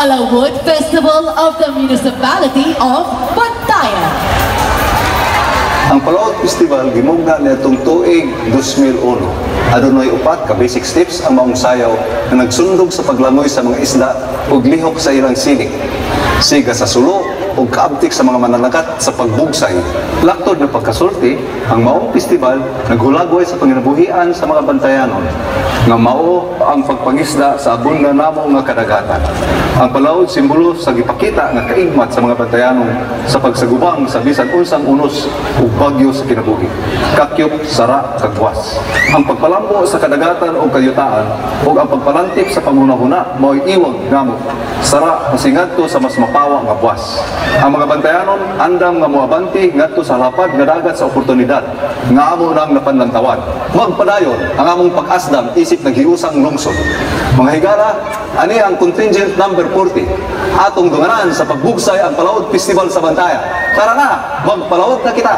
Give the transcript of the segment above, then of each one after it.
Palawood Festival of the Municipality of Bantayan. Ang Palawood Festival gimugna nitong tuig 2001. Adunay upat ka basic steps ang maong sayaw na nagsundog sa paglangoy sa mga isda ug lihok sa ilang sining. Siga sa sulo ug kaabtik sa mga mananagat sa pagbugsay. Laktod na pagkasulti, ang maong festival naghulagway sa panginabuhian sa mga Bantayanon nga mao ang pagpangisda sa abunda namo nga kadagatan. Ang Palawood simbolo sa gipakita nga kaigmat sa mga Bantayanon sa pagsagubang sa bisan unsang unos ug bagyo sa kinabuhi. Kakyop, sara, kagwas. Ang pagpalambo sa kadagatan o kayutaan ug ang pagpalantip sa pangunahuna mao'y iwag namo. Sara masingadto sa mas mapawa nga buwas. Ang mga Bantayanon andam nga moabanti ngadto sa lapad nga dagat sa oportunidad nga amo nang napanlantawan. Magpadayon ang among pag-asdam isip naghiusang lungsod. Mga higala, ani ang contingent number 40 atong dunganan sa pagbugsay ang Palawood Festival sa Bantayan. Tara na, magpalawod na kita!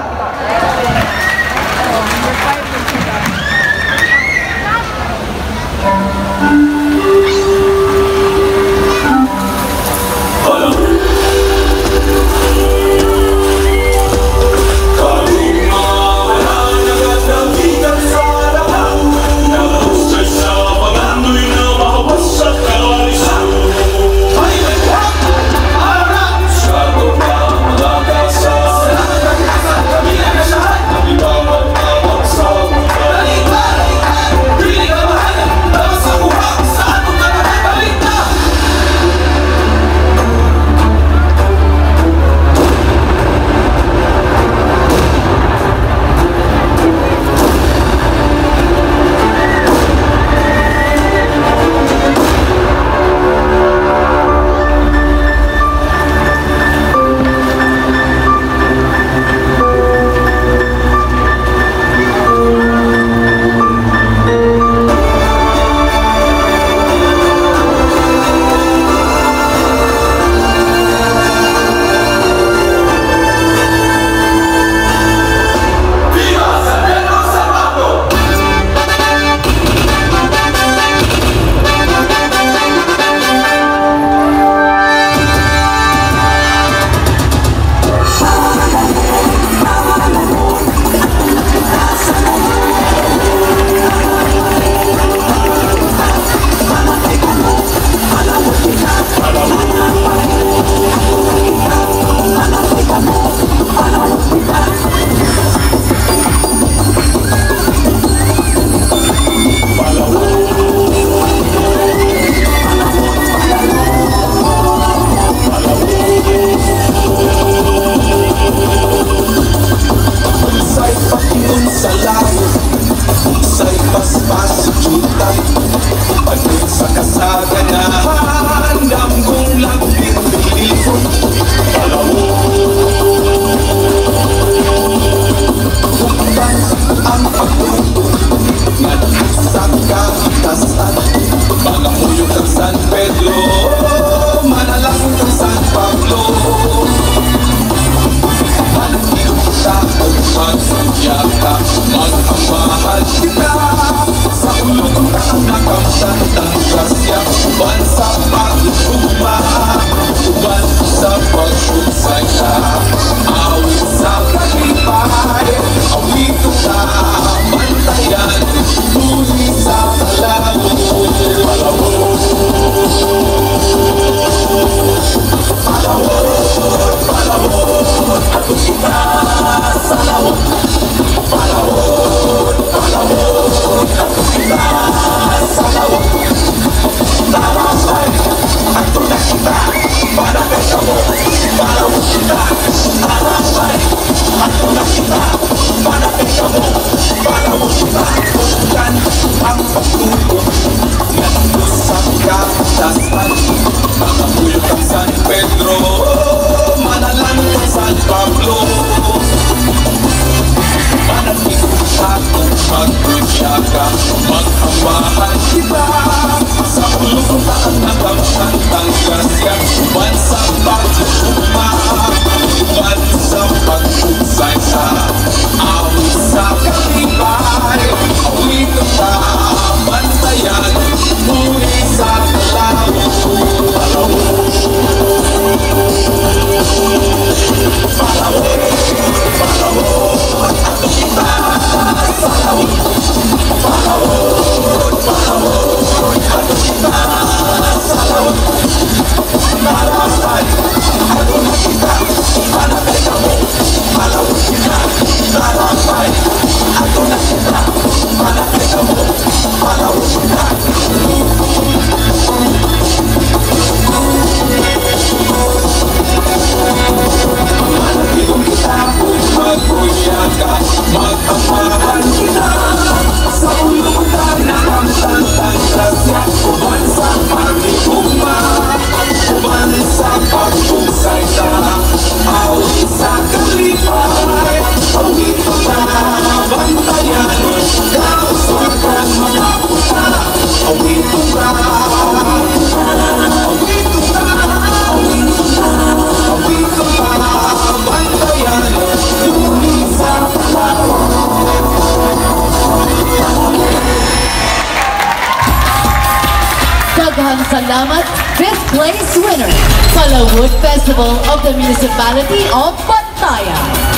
Daghang salamat, fifth place winner, Palawood Festival of the Municipality of Bantayan.